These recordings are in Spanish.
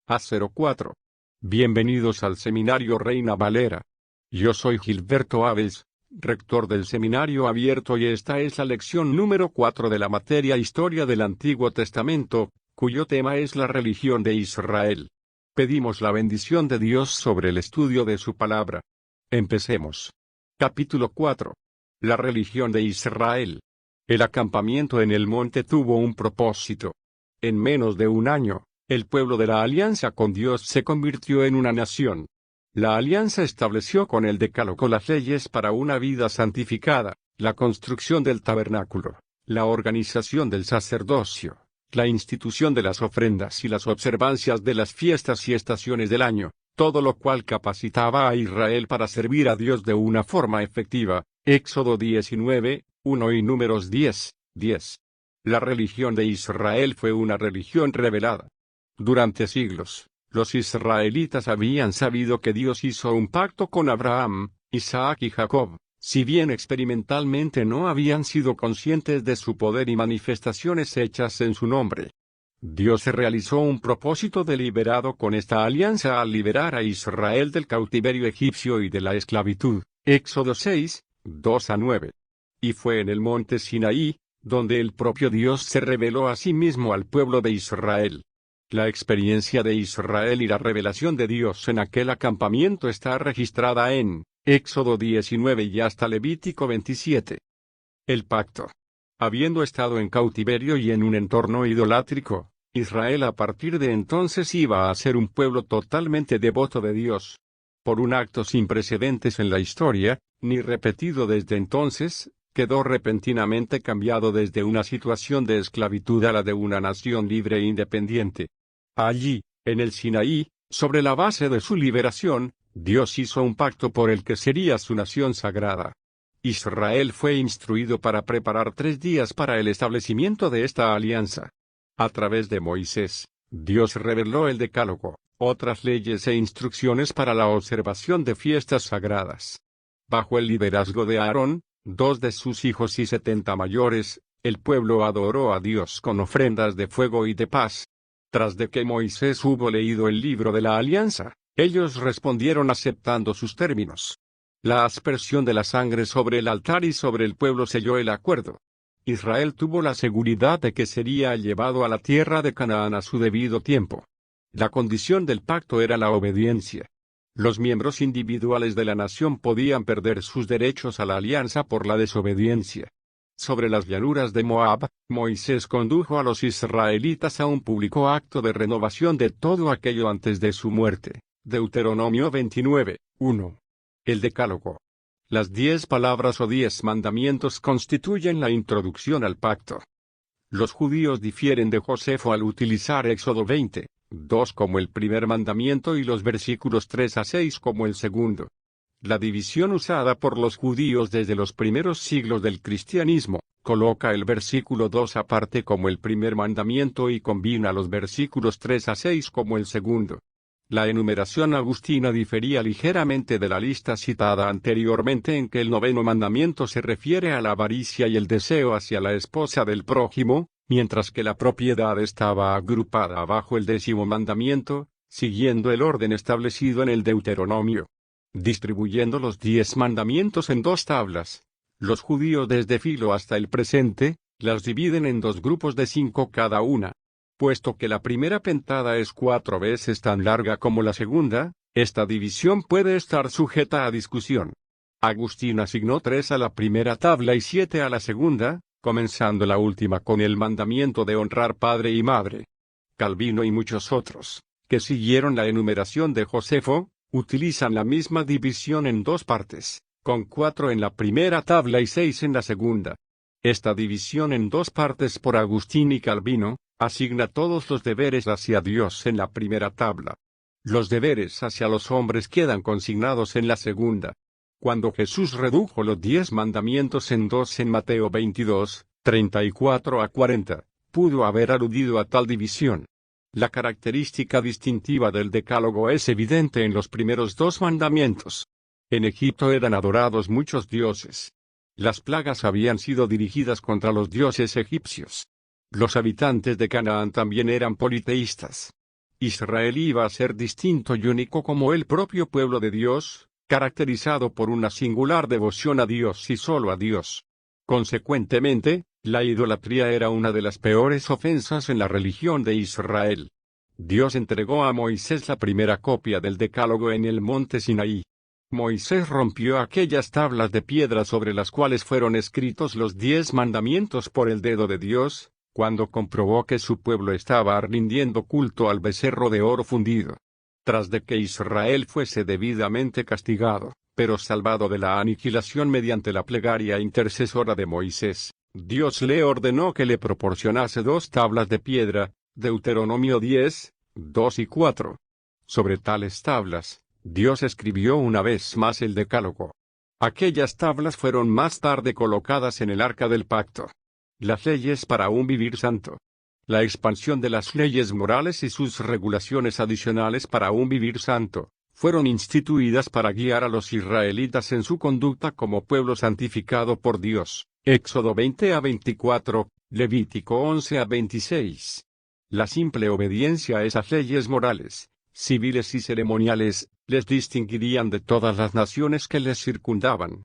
A04. Bienvenidos al Seminario Reina Valera. Yo soy Gilberto Aves, rector del Seminario Abierto, y esta es la lección número 4 de la materia Historia del Antiguo Testamento, cuyo tema es la religión de Israel. Pedimos la bendición de Dios sobre el estudio de su palabra. Empecemos. Capítulo 4. La religión de Israel. El acampamiento en el monte tuvo un propósito. En menos de un año, el pueblo de la alianza con Dios se convirtió en una nación. La alianza estableció con el Decálogo las leyes para una vida santificada, la construcción del tabernáculo, la organización del sacerdocio, la institución de las ofrendas y las observancias de las fiestas y estaciones del año, todo lo cual capacitaba a Israel para servir a Dios de una forma efectiva. Éxodo 19, 1 y Números 10, 10. La religión de Israel fue una religión revelada. Durante siglos, los israelitas habían sabido que Dios hizo un pacto con Abraham, Isaac y Jacob, si bien experimentalmente no habían sido conscientes de su poder y manifestaciones hechas en su nombre. Dios realizó un propósito deliberado con esta alianza al liberar a Israel del cautiverio egipcio y de la esclavitud. Éxodo 6, 2 a 9. Y fue en el monte Sinaí, donde el propio Dios se reveló a sí mismo al pueblo de Israel. La experiencia de Israel y la revelación de Dios en aquel acampamiento está registrada en Éxodo 19 y hasta Levítico 27. El pacto. Habiendo estado en cautiverio y en un entorno idolátrico, Israel a partir de entonces iba a ser un pueblo totalmente devoto de Dios. Por un acto sin precedentes en la historia, ni repetido desde entonces, quedó repentinamente cambiado desde una situación de esclavitud a la de una nación libre e independiente. Allí, en el Sinaí, sobre la base de su liberación, Dios hizo un pacto por el que sería su nación sagrada. Israel fue instruido para preparar 3 días para el establecimiento de esta alianza. A través de Moisés, Dios reveló el Decálogo, otras leyes e instrucciones para la observación de fiestas sagradas. Bajo el liderazgo de Aarón, 2 de sus hijos y 70 mayores, el pueblo adoró a Dios con ofrendas de fuego y de paz. Tras de que Moisés hubo leído el libro de la alianza, ellos respondieron aceptando sus términos. La aspersión de la sangre sobre el altar y sobre el pueblo selló el acuerdo. Israel tuvo la seguridad de que sería llevado a la tierra de Canaán a su debido tiempo. La condición del pacto era la obediencia. Los miembros individuales de la nación podían perder sus derechos a la alianza por la desobediencia. Sobre las llanuras de Moab, Moisés condujo a los israelitas a un público acto de renovación de todo aquello antes de su muerte. Deuteronomio 29, 1. El Decálogo. Las 10 palabras o 10 mandamientos constituyen la introducción al pacto. Los judíos difieren de Josefo al utilizar Éxodo 20, 2 como el primer mandamiento y los versículos 3 a 6 como el segundo. La división usada por los judíos desde los primeros siglos del cristianismo, coloca el versículo 2 aparte como el primer mandamiento y combina los versículos 3 a 6 como el segundo. La enumeración agustina difería ligeramente de la lista citada anteriormente, en que el 9º mandamiento se refiere a la avaricia y el deseo hacia la esposa del prójimo, mientras que la propiedad estaba agrupada bajo el 10º mandamiento, siguiendo el orden establecido en el Deuteronomio. Distribuyendo los 10 mandamientos en 2 tablas, los judíos desde Filo hasta el presente, las dividen en 2 grupos de 5 cada una. Puesto que la primera pentada es 4 veces tan larga como la segunda, esta división puede estar sujeta a discusión. Agustín asignó 3 a la primera tabla y 7 a la segunda, comenzando la última con el mandamiento de honrar padre y madre. Calvino y muchos otros, que siguieron la enumeración de Josefo, utilizan la misma división en 2 partes, con 4 en la primera tabla y 6 en la segunda. Esta división en 2 partes por Agustín y Calvino, asigna todos los deberes hacia Dios en la primera tabla. Los deberes hacia los hombres quedan consignados en la segunda. Cuando Jesús redujo los 10 mandamientos en 2 en Mateo 22, 34 a 40, pudo haber aludido a tal división. La característica distintiva del Decálogo es evidente en los primeros 2 mandamientos. En Egipto eran adorados muchos dioses. Las plagas habían sido dirigidas contra los dioses egipcios. Los habitantes de Canaán también eran politeístas. Israel iba a ser distinto y único como el propio pueblo de Dios, caracterizado por una singular devoción a Dios y solo a Dios. Consecuentemente, la idolatría era una de las peores ofensas en la religión de Israel. Dios entregó a Moisés la primera copia del Decálogo en el monte Sinaí. Moisés rompió aquellas tablas de piedra sobre las cuales fueron escritos los 10 mandamientos por el dedo de Dios, cuando comprobó que su pueblo estaba rindiendo culto al becerro de oro fundido. Tras de que Israel fuese debidamente castigado, pero salvado de la aniquilación mediante la plegaria intercesora de Moisés, Dios le ordenó que le proporcionase 2 tablas de piedra, Deuteronomio 10, 2 y 4. Sobre tales tablas, Dios escribió una vez más el Decálogo. Aquellas tablas fueron más tarde colocadas en el Arca del Pacto. Las leyes para un vivir santo. La expansión de las leyes morales y sus regulaciones adicionales para un vivir santo, fueron instituidas para guiar a los israelitas en su conducta como pueblo santificado por Dios. Éxodo 20 a 24, Levítico 11 a 26. La simple obediencia a esas leyes morales, civiles y ceremoniales, les distinguirían de todas las naciones que les circundaban.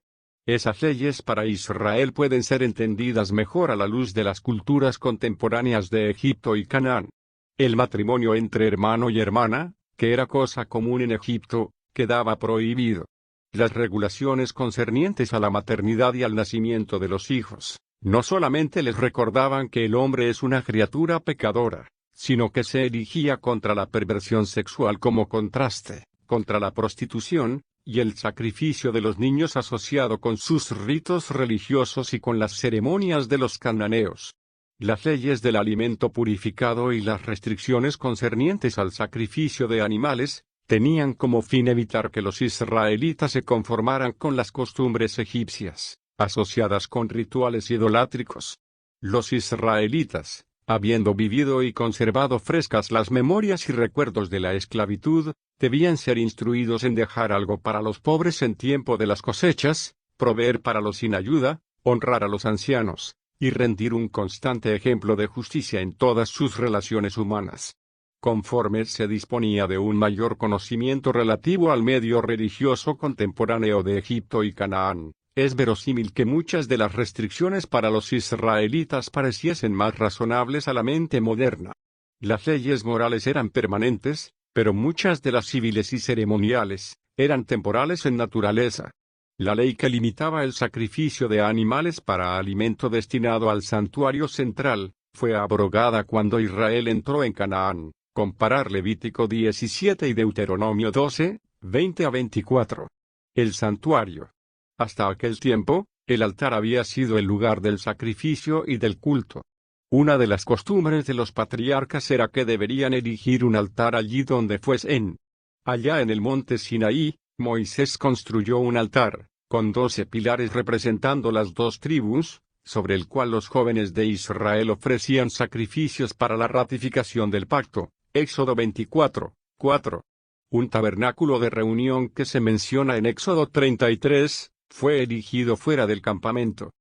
Esas leyes para Israel pueden ser entendidas mejor a la luz de las culturas contemporáneas de Egipto y Canaán. El matrimonio entre hermano y hermana, que era cosa común en Egipto, quedaba prohibido. Las regulaciones concernientes a la maternidad y al nacimiento de los hijos, no solamente les recordaban que el hombre es una criatura pecadora, sino que se erigía contra la perversión sexual como contraste, contra la prostitución, y el sacrificio de los niños asociado con sus ritos religiosos y con las ceremonias de los cananeos. Las leyes del alimento purificado y las restricciones concernientes al sacrificio de animales, tenían como fin evitar que los israelitas se conformaran con las costumbres egipcias, asociadas con rituales idolátricos. Los israelitas, habiendo vivido y conservado frescas las memorias y recuerdos de la esclavitud, debían ser instruidos en dejar algo para los pobres en tiempo de las cosechas, proveer para los sin ayuda, honrar a los ancianos, y rendir un constante ejemplo de justicia en todas sus relaciones humanas. Conforme se disponía de un mayor conocimiento relativo al medio religioso contemporáneo de Egipto y Canaán, es verosímil que muchas de las restricciones para los israelitas pareciesen más razonables a la mente moderna. Las leyes morales eran permanentes, pero muchas de las civiles y ceremoniales, eran temporales en naturaleza. La ley que limitaba el sacrificio de animales para alimento destinado al santuario central, fue abrogada cuando Israel entró en Canaán. Comparar Levítico 17 y Deuteronomio 12, 20 a 24. El santuario. Hasta aquel tiempo, el altar había sido el lugar del sacrificio y del culto. Una de las costumbres de los patriarcas era que deberían erigir un altar allí donde fuesen. Allá en el monte Sinaí, Moisés construyó un altar, con 12 pilares representando las 2 tribus, sobre el cual los jóvenes de Israel ofrecían sacrificios para la ratificación del pacto. Éxodo 24, 4. Un tabernáculo de reunión que se menciona en Éxodo 33, fue erigido fuera del campamento.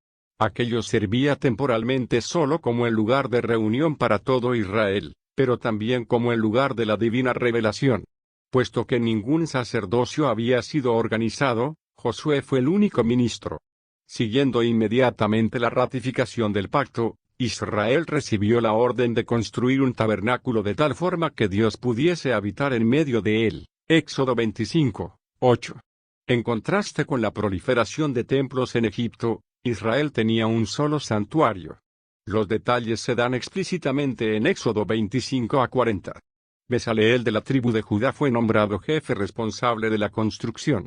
Aquello servía temporalmente solo como el lugar de reunión para todo Israel, pero también como el lugar de la divina revelación. Puesto que ningún sacerdocio había sido organizado, Josué fue el único ministro. Siguiendo inmediatamente la ratificación del pacto, Israel recibió la orden de construir un tabernáculo de tal forma que Dios pudiese habitar en medio de él. Éxodo 25, 8. En contraste con la proliferación de templos en Egipto, Israel tenía un solo santuario. Los detalles se dan explícitamente en Éxodo 25 a 40. Besaleel de la tribu de Judá fue nombrado jefe responsable de la construcción.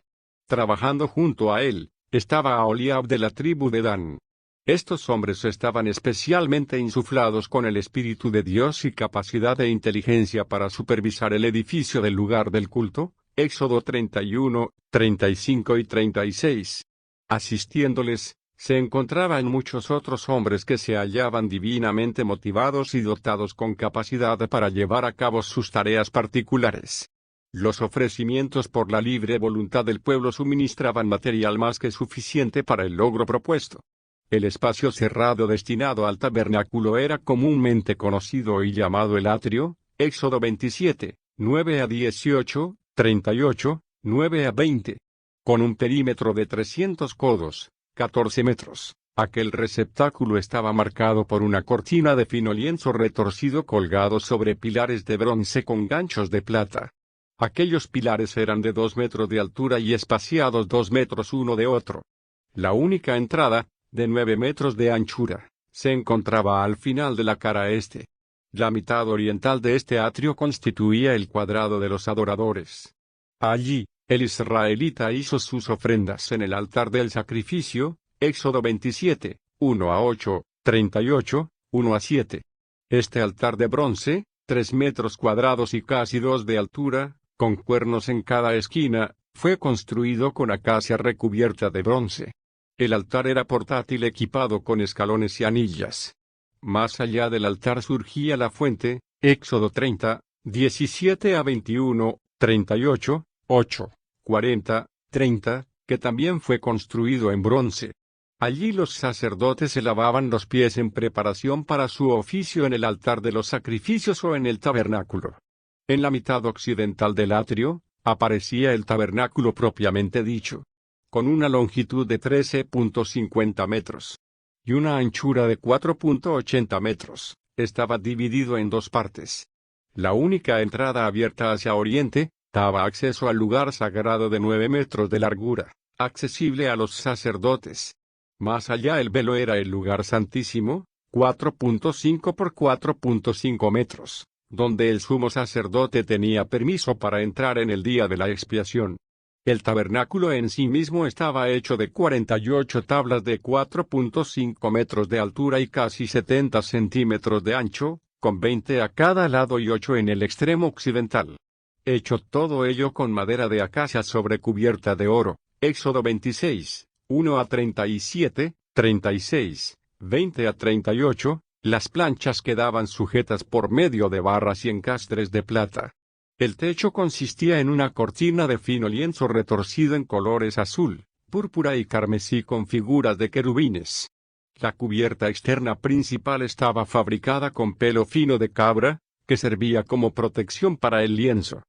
Trabajando junto a él, estaba Aholiab de la tribu de Dan. Estos hombres estaban especialmente insuflados con el Espíritu de Dios y capacidad de inteligencia para supervisar el edificio del lugar del culto. Éxodo 31, 35 y 36. Asistiéndoles, se encontraban muchos otros hombres que se hallaban divinamente motivados y dotados con capacidad para llevar a cabo sus tareas particulares. Los ofrecimientos por la libre voluntad del pueblo suministraban material más que suficiente para el logro propuesto. El espacio cerrado destinado al tabernáculo era comúnmente conocido y llamado el atrio. Éxodo 27, 9 a 18, 38, 9 a 20. Con un perímetro de 300 codos, 14 metros, aquel receptáculo estaba marcado por una cortina de fino lienzo retorcido colgado sobre pilares de bronce con ganchos de plata. Aquellos pilares eran de 2 metros de altura y espaciados 2 metros uno de otro. La única entrada, de 9 metros de anchura, se encontraba al final de la cara este. La mitad oriental de este atrio constituía el cuadrado de los adoradores. Allí, el israelita hizo sus ofrendas en el altar del sacrificio, Éxodo 27, 1 a 8, 38, 1 a 7. Este altar de bronce, 3 metros cuadrados y casi 2 de altura, con cuernos en cada esquina, fue construido con acacia recubierta de bronce. El altar era portátil equipado con escalones y anillas. Más allá del altar surgía la fuente, Éxodo 30, 17 a 21, 38, 8, 40, 30, que también fue construido en bronce. Allí los sacerdotes se lavaban los pies en preparación para su oficio en el altar de los sacrificios o en el tabernáculo. En la mitad occidental del atrio, aparecía el tabernáculo propiamente dicho, con una longitud de 13.50 metros y una anchura de 4.80 metros, estaba dividido en dos partes. La única entrada abierta hacia oriente, daba acceso al lugar sagrado de 9 metros de largura, accesible a los sacerdotes. Más allá el velo era el lugar santísimo, 4.5 por 4.5 metros, donde el sumo sacerdote tenía permiso para entrar en el día de la expiación. El tabernáculo en sí mismo estaba hecho de 48 tablas de 4.5 metros de altura y casi 70 centímetros de ancho, con 20 a cada lado y 8 en el extremo occidental. Hecho todo ello con madera de acacia sobre cubierta de oro. Éxodo 26, 1 a 37, 36, 20 a 38, las planchas quedaban sujetas por medio de barras y encastres de plata. El techo consistía en una cortina de fino lienzo retorcido en colores azul, púrpura y carmesí con figuras de querubines. La cubierta externa principal estaba fabricada con pelo fino de cabra, que servía como protección para el lienzo.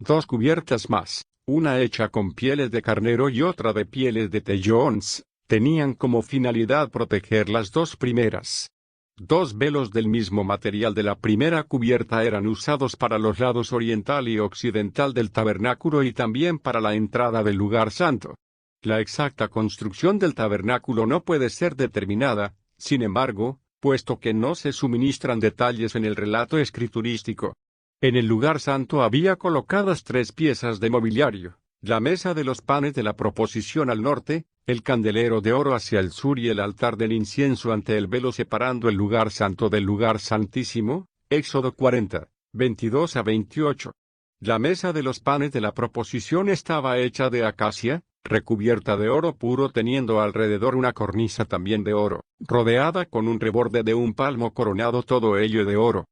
Dos cubiertas más, una hecha con pieles de carnero y otra de pieles de tellons, tenían como finalidad proteger las dos primeras. Dos velos del mismo material de la primera cubierta eran usados para los lados oriental y occidental del tabernáculo y también para la entrada del lugar santo. La exacta construcción del tabernáculo no puede ser determinada, sin embargo, puesto que no se suministran detalles en el relato escriturístico. En el lugar santo había colocadas 3 piezas de mobiliario: la mesa de los panes de la proposición al norte, el candelero de oro hacia el sur y el altar del incienso ante el velo separando el lugar santo del lugar santísimo, Éxodo 40, 22 a 28. La mesa de los panes de la proposición estaba hecha de acacia, recubierta de oro puro teniendo alrededor una cornisa también de oro, rodeada con un reborde de un palmo coronado todo ello de oro.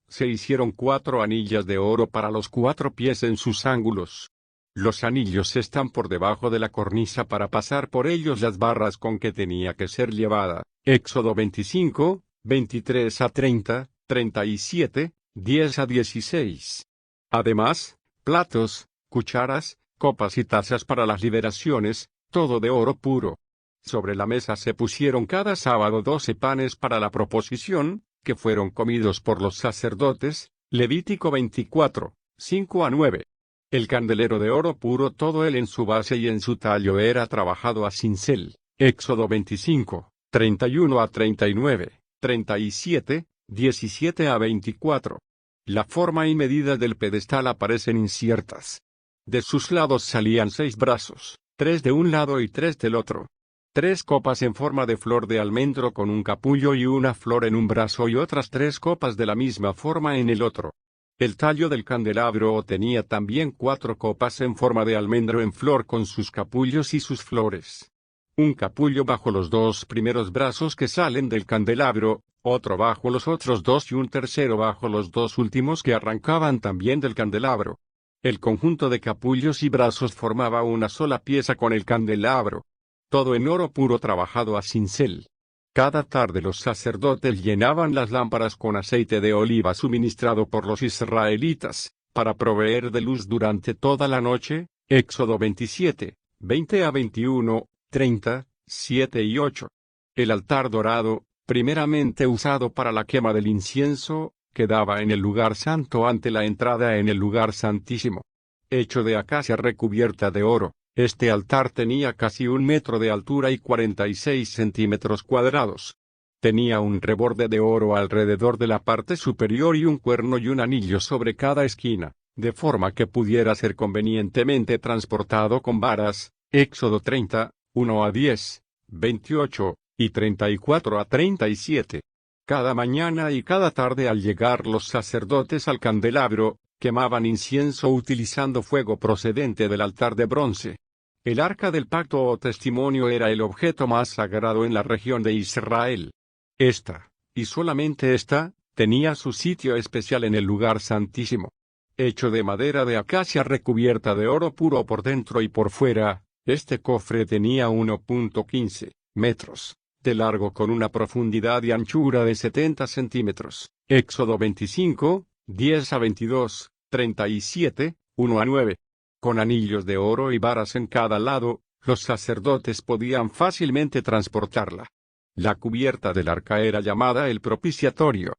Se hicieron 4 anillas de oro para los 4 pies en sus ángulos. Los anillos están por debajo de la cornisa para pasar por ellos las barras con que tenía que ser llevada. Éxodo 25, 23 a 30, 37, 10 a 16. Además, platos, cucharas, copas y tazas para las liberaciones, todo de oro puro. Sobre la mesa se pusieron cada sábado 12 panes para la proposición, que fueron comidos por los sacerdotes. Levítico 24, 5 a 9. El candelero de oro puro todo él en su base y en su tallo era trabajado a cincel. Éxodo 25, 31 a 39, 37, 17 a 24. La forma y medida del pedestal aparecen inciertas. De sus lados salían 6 brazos, 3 de un lado y 3 del otro. 3 copas en forma de flor de almendro con un capullo y una flor en un brazo y otras 3 copas de la misma forma en el otro. El tallo del candelabro tenía también 4 copas en forma de almendro en flor con sus capullos y sus flores. Un capullo bajo los 2 primeros brazos que salen del candelabro, otro bajo los otros 2 y un tercero bajo los 2 últimos que arrancaban también del candelabro. El conjunto de capullos y brazos formaba una sola pieza con el candelabro. Todo en oro puro trabajado a cincel. Cada tarde los sacerdotes llenaban las lámparas con aceite de oliva suministrado por los israelitas, para proveer de luz durante toda la noche. Éxodo 27, 20 a 21, 30, 7 y 8. El altar dorado, primeramente usado para la quema del incienso, quedaba en el lugar santo ante la entrada en el lugar santísimo. Hecho de acacia recubierta de oro, este altar tenía casi 1 metro de altura y 46 centímetros cuadrados. Tenía un reborde de oro alrededor de la parte superior y un cuerno y un anillo sobre cada esquina, de forma que pudiera ser convenientemente transportado con varas. Éxodo 30, 1 a 10, 28, y 34 a 37. Cada mañana y cada tarde al llegar los sacerdotes al candelabro, quemaban incienso utilizando fuego procedente del altar de bronce. El arca del pacto o testimonio era el objeto más sagrado en la región de Israel. Esta, y solamente esta, tenía su sitio especial en el lugar santísimo. Hecho de madera de acacia recubierta de oro puro por dentro y por fuera, este cofre tenía 1.15 metros de largo con una profundidad y anchura de 70 centímetros. Éxodo 25, 10 a 22, 37, 1 a 9. Con anillos de oro y varas en cada lado, los sacerdotes podían fácilmente transportarla. La cubierta del arca era llamada el propiciatorio.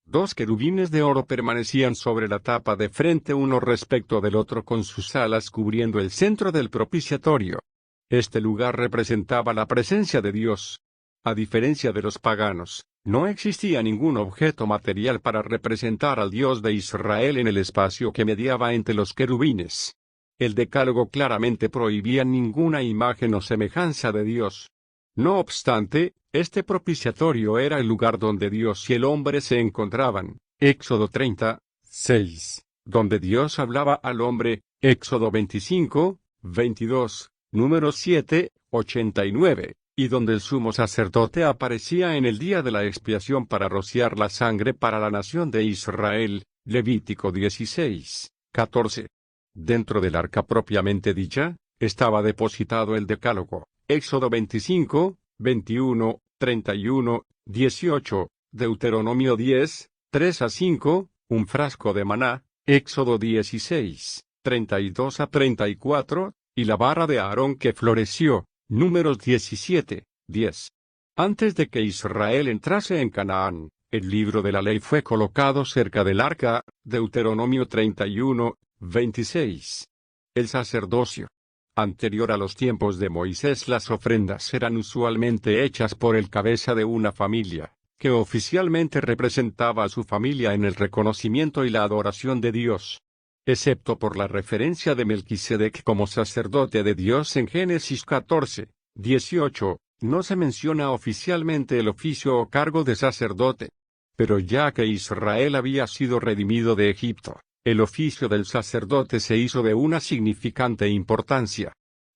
2 querubines de oro permanecían sobre la tapa de frente uno respecto del otro con sus alas cubriendo el centro del propiciatorio. Este lugar representaba la presencia de Dios. A diferencia de los paganos, no existía ningún objeto material para representar al Dios de Israel en el espacio que mediaba entre los querubines. El decálogo claramente prohibía ninguna imagen o semejanza de Dios. No obstante, este propiciatorio era el lugar donde Dios y el hombre se encontraban. Éxodo 30, 6. Donde Dios hablaba al hombre. Éxodo 25, 22, número 7, 89. Y donde el sumo sacerdote aparecía en el día de la expiación para rociar la sangre para la nación de Israel. Levítico 16, 14. Dentro del arca propiamente dicha, estaba depositado el decálogo. Éxodo 25, 21, 31, 18, Deuteronomio 10, 3 a 5, un frasco de maná. Éxodo 16, 32 a 34, y la vara de Aarón que floreció. Números 17, 10. Antes de que Israel entrase en Canaán, el libro de la ley fue colocado cerca del arca. Deuteronomio 31, 26. El sacerdocio. Anterior a los tiempos de Moisés, las ofrendas eran usualmente hechas por el cabeza de una familia, que oficialmente representaba a su familia en el reconocimiento y la adoración de Dios. Excepto por la referencia de Melquisedec como sacerdote de Dios en Génesis 14, 18, no se menciona oficialmente el oficio o cargo de sacerdote. Pero ya que Israel había sido redimido de Egipto, el oficio del sacerdote se hizo de una significante importancia.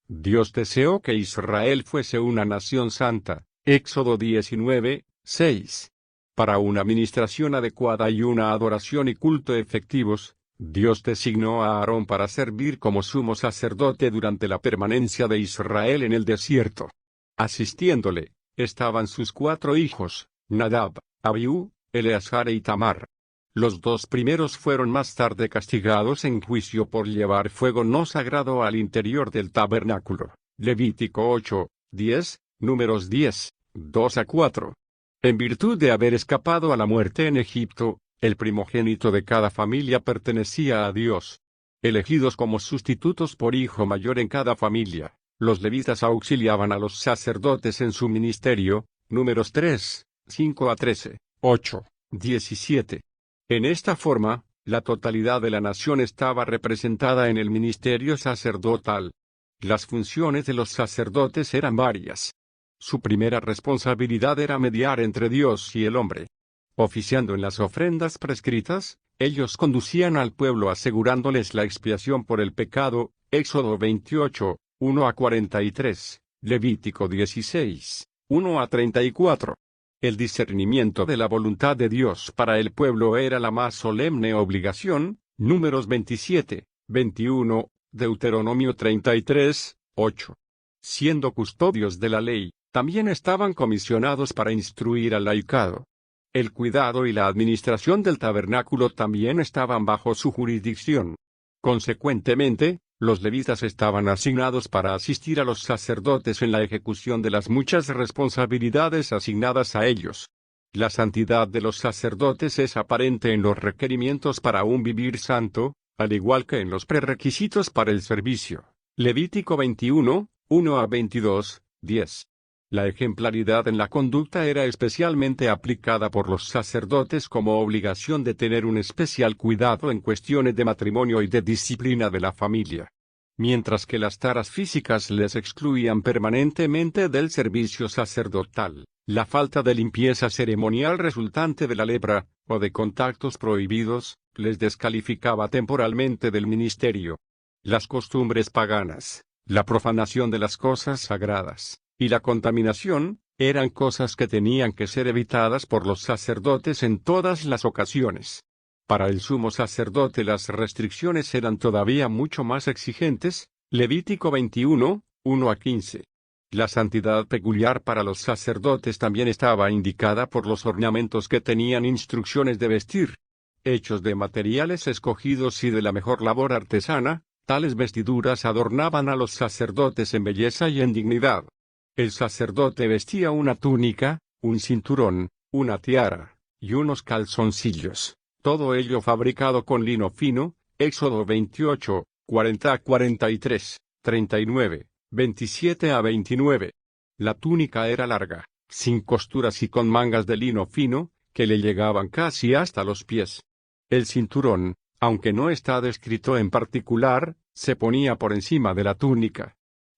Dios deseó que Israel fuese una nación santa. Éxodo 19, 6. Para una administración adecuada y una adoración y culto efectivos, Dios designó a Aarón para servir como sumo sacerdote durante la permanencia de Israel en el desierto. Asistiéndole, estaban sus 4 hijos, Nadab, Abiú, Eleazar e Itamar. Los 2 primeros fueron más tarde castigados en juicio por llevar fuego no sagrado al interior del tabernáculo. Levítico 8, 10, Números 10, 2 a 4. En virtud de haber escapado a la muerte en Egipto, el primogénito de cada familia pertenecía a Dios. Elegidos como sustitutos por hijo mayor en cada familia, los levitas auxiliaban a los sacerdotes en su ministerio. Números 3, 5 a 13, 8, 17. En esta forma, la totalidad de la nación estaba representada en el ministerio sacerdotal. Las funciones de los sacerdotes eran varias. Su primera responsabilidad era mediar entre Dios y el hombre. Oficiando en las ofrendas prescritas, ellos conducían al pueblo asegurándoles la expiación por el pecado. Éxodo 28, 1 a 43, Levítico 16, 1 a 34. El discernimiento de la voluntad de Dios para el pueblo era la más solemne obligación. Números 27, 21, Deuteronomio 33, 8. Siendo custodios de la ley, También estaban comisionados para instruir al laicado. El cuidado y la administración del tabernáculo también estaban bajo su jurisdicción. Consecuentemente, los levitas estaban asignados para asistir a los sacerdotes en la ejecución de las muchas responsabilidades asignadas a ellos. La santidad de los sacerdotes es aparente en los requerimientos para un vivir santo, al igual que en los prerequisitos para el servicio. Levítico 21, 1 a 22, 10. La ejemplaridad en la conducta era especialmente aplicada por los sacerdotes como obligación de tener un especial cuidado en cuestiones de matrimonio y de disciplina de la familia. Mientras que las taras físicas les excluían permanentemente del servicio sacerdotal, la falta de limpieza ceremonial resultante de la lepra, o de contactos prohibidos, les descalificaba temporalmente del ministerio. Las costumbres paganas, la profanación de las cosas sagradas, y la contaminación, eran cosas que tenían que ser evitadas por los sacerdotes en todas las ocasiones. Para el sumo sacerdote las restricciones eran todavía mucho más exigentes, Levítico 21, 1 a 15. La santidad peculiar para los sacerdotes también estaba indicada por los ornamentos que tenían instrucciones de vestir. Hechos de materiales escogidos y de la mejor labor artesana, tales vestiduras adornaban a los sacerdotes en belleza y en dignidad. El sacerdote vestía una túnica, un cinturón, una tiara, y unos calzoncillos, todo ello fabricado con lino fino, Éxodo 28, 40 a 43, 39, 27 a 29. La túnica era larga, sin costuras y con mangas de lino fino, que le llegaban casi hasta los pies. El cinturón, aunque no está descrito en particular, se ponía por encima de la túnica.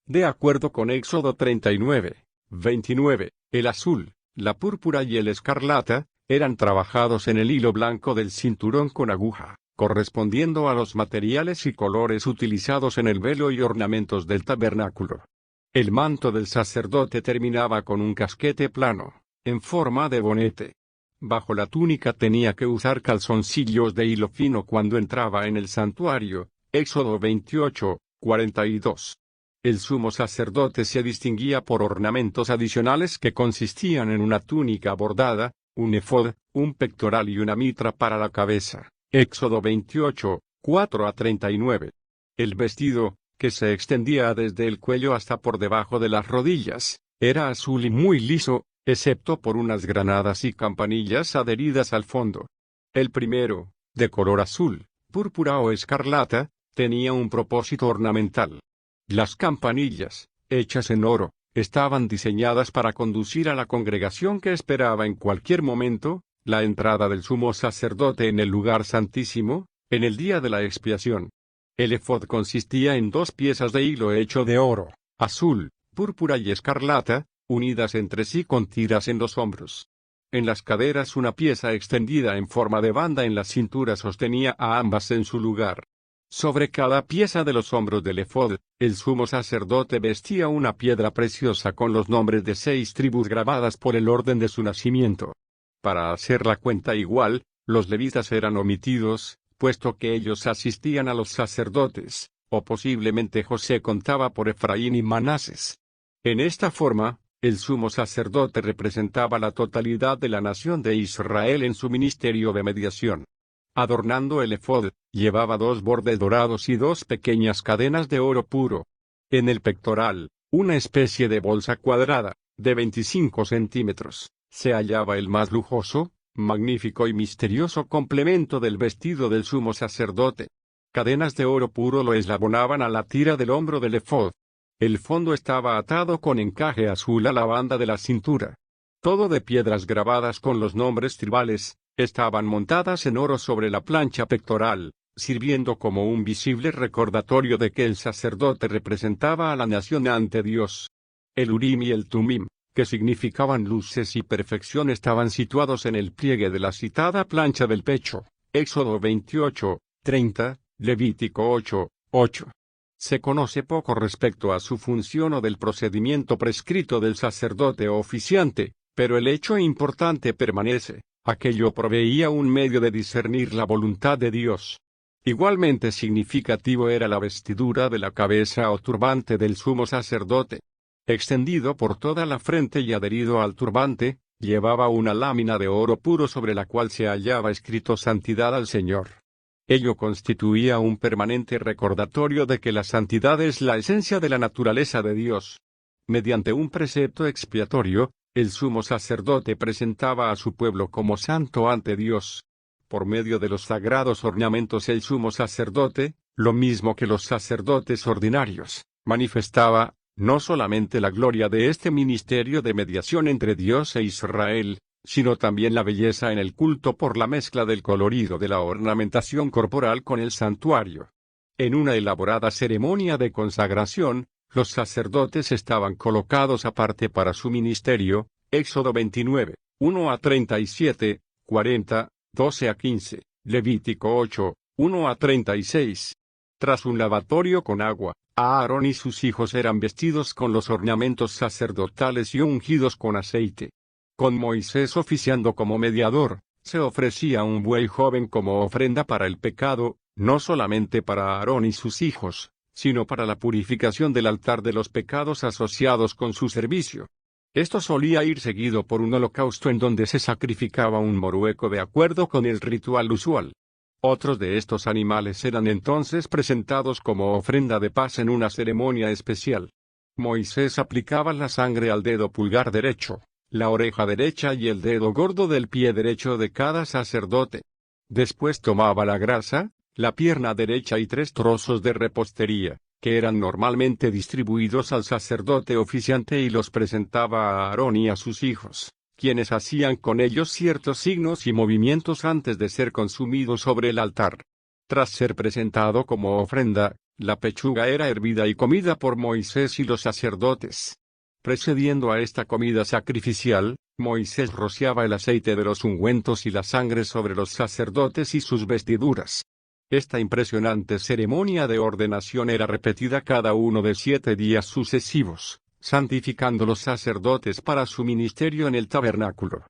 De acuerdo con Éxodo 39, 29, el azul, la púrpura y el escarlata, eran trabajados en el hilo blanco del cinturón con aguja, correspondiendo a los materiales y colores utilizados en el velo y ornamentos del tabernáculo. El manto del sacerdote terminaba con un casquete plano, en forma de bonete. Bajo la túnica tenía que usar calzoncillos de hilo fino cuando entraba en el santuario, Éxodo 28, 42. El sumo sacerdote se distinguía por ornamentos adicionales que consistían en una túnica bordada, un efod, un pectoral y una mitra para la cabeza. Éxodo 28, 4 a 39. El vestido, que se extendía desde el cuello hasta por debajo de las rodillas, era azul y muy liso, excepto por unas granadas y campanillas adheridas al fondo. El primero, de color azul, púrpura o escarlata, tenía un propósito ornamental. Las campanillas, hechas en oro, estaban diseñadas para conducir a la congregación que esperaba en cualquier momento la entrada del sumo sacerdote en el lugar santísimo, en el día de la expiación. El efod consistía en 2 piezas de hilo hecho de oro, azul, púrpura y escarlata, unidas entre sí con tiras en los hombros. En las caderas una pieza extendida en forma de banda en la cintura sostenía a ambas en su lugar. Sobre cada pieza de los hombros del efod, el sumo sacerdote vestía una piedra preciosa con los nombres de 6 tribus grabadas por el orden de su nacimiento. Para hacer la cuenta igual, los levitas eran omitidos, puesto que ellos asistían a los sacerdotes, o posiblemente José contaba por Efraín y Manases. En esta forma, el sumo sacerdote representaba la totalidad de la nación de Israel en su ministerio de mediación. Adornando el efod, llevaba 2 bordes dorados y 2 pequeñas cadenas de oro puro. En el pectoral, una especie de bolsa cuadrada, de 25 centímetros, se hallaba el más lujoso, magnífico y misterioso complemento del vestido del sumo sacerdote. Cadenas de oro puro lo eslabonaban a la tira del hombro del efod. El fondo estaba atado con encaje azul a la banda de la cintura. Todo de piedras grabadas con los nombres tribales, estaban montadas en oro sobre la plancha pectoral, sirviendo como un visible recordatorio de que el sacerdote representaba a la nación ante Dios. El Urim y el Tumim, que significaban luces y perfección, estaban situados en el pliegue de la citada plancha del pecho, Éxodo 28, 30, Levítico 8, 8. Se conoce poco respecto a su función o del procedimiento prescrito del sacerdote o oficiante, pero el hecho importante permanece: aquello proveía un medio de discernir la voluntad de Dios. Igualmente significativo era la vestidura de la cabeza o turbante del sumo sacerdote. Extendido por toda la frente y adherido al turbante, llevaba una lámina de oro puro sobre la cual se hallaba escrito Santidad al Señor. Ello constituía un permanente recordatorio de que la santidad es la esencia de la naturaleza de Dios. Mediante un precepto expiatorio, el sumo sacerdote presentaba a su pueblo como santo ante Dios. Por medio de los sagrados ornamentos el sumo sacerdote, lo mismo que los sacerdotes ordinarios, manifestaba, no solamente la gloria de este ministerio de mediación entre Dios e Israel, sino también la belleza en el culto por la mezcla del colorido de la ornamentación corporal con el santuario. En una elaborada ceremonia de consagración, los sacerdotes estaban colocados aparte para su ministerio, Éxodo 29, 1 a 37, 40, 12 a 15, Levítico 8, 1 a 36. Tras un lavatorio con agua, Aarón y sus hijos eran vestidos con los ornamentos sacerdotales y ungidos con aceite. Con Moisés oficiando como mediador, se ofrecía un buey joven como ofrenda para el pecado, no solamente para Aarón y sus hijos, sino para la purificación del altar de los pecados asociados con su servicio. Esto solía ir seguido por un holocausto en donde se sacrificaba un morueco de acuerdo con el ritual usual. Otros de estos animales eran entonces presentados como ofrenda de paz en una ceremonia especial. Moisés aplicaba la sangre al dedo pulgar derecho, la oreja derecha y el dedo gordo del pie derecho de cada sacerdote. Después tomaba la grasa, la pierna derecha y 3 trozos de repostería, que eran normalmente distribuidos al sacerdote oficiante y los presentaba a Aarón y a sus hijos, quienes hacían con ellos ciertos signos y movimientos antes de ser consumidos sobre el altar. Tras ser presentado como ofrenda, la pechuga era hervida y comida por Moisés y los sacerdotes. Precediendo a esta comida sacrificial, Moisés rociaba el aceite de los ungüentos y la sangre sobre los sacerdotes y sus vestiduras. Esta impresionante ceremonia de ordenación era repetida cada uno de 7 días sucesivos, santificando los sacerdotes para su ministerio en el tabernáculo.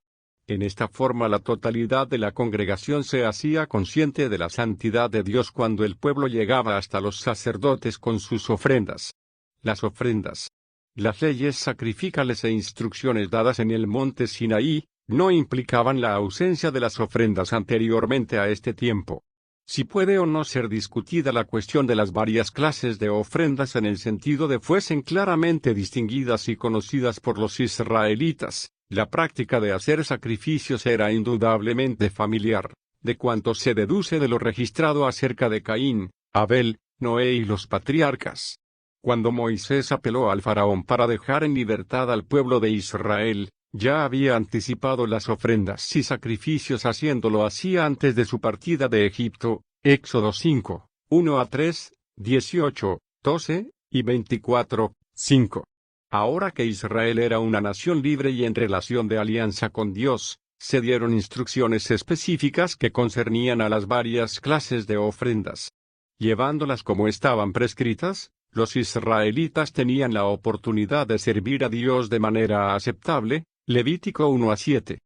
En esta forma la totalidad de la congregación se hacía consciente de la santidad de Dios cuando el pueblo llegaba hasta los sacerdotes con sus ofrendas. Las ofrendas, las leyes sacrificales e instrucciones dadas en el monte Sinaí, no implicaban la ausencia de las ofrendas anteriormente a este tiempo. Si puede o no ser discutida la cuestión de las varias clases de ofrendas en el sentido de fuesen claramente distinguidas y conocidas por los israelitas, la práctica de hacer sacrificios era indudablemente familiar, de cuanto se deduce de lo registrado acerca de Caín, Abel, Noé y los patriarcas. Cuando Moisés apeló al faraón para dejar en libertad al pueblo de Israel, ya había anticipado las ofrendas y sacrificios haciéndolo así antes de su partida de Egipto, Éxodo 5, 1 a 3, 18, 12, y 24, 5. Ahora que Israel era una nación libre y en relación de alianza con Dios, se dieron instrucciones específicas que concernían a las varias clases de ofrendas. Llevándolas como estaban prescritas, los israelitas tenían la oportunidad de servir a Dios de manera aceptable, Levítico 1 a 7.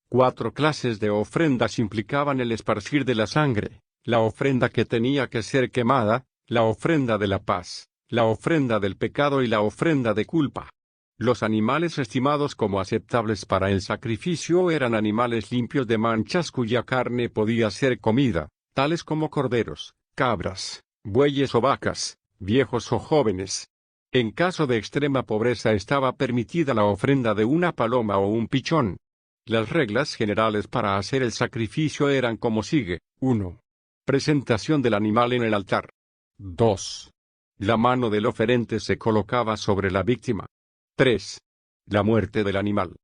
4 clases de ofrendas implicaban el esparcir de la sangre, la ofrenda que tenía que ser quemada, la ofrenda de la paz, la ofrenda del pecado y la ofrenda de culpa. Los animales estimados como aceptables para el sacrificio eran animales limpios de manchas cuya carne podía ser comida, tales como corderos, cabras, bueyes o vacas, viejos o jóvenes. En caso de extrema pobreza estaba permitida la ofrenda de una paloma o un pichón. Las reglas generales para hacer el sacrificio eran como sigue: 1. Presentación del animal en el altar. 2. La mano del oferente se colocaba sobre la víctima. 3. La muerte del animal.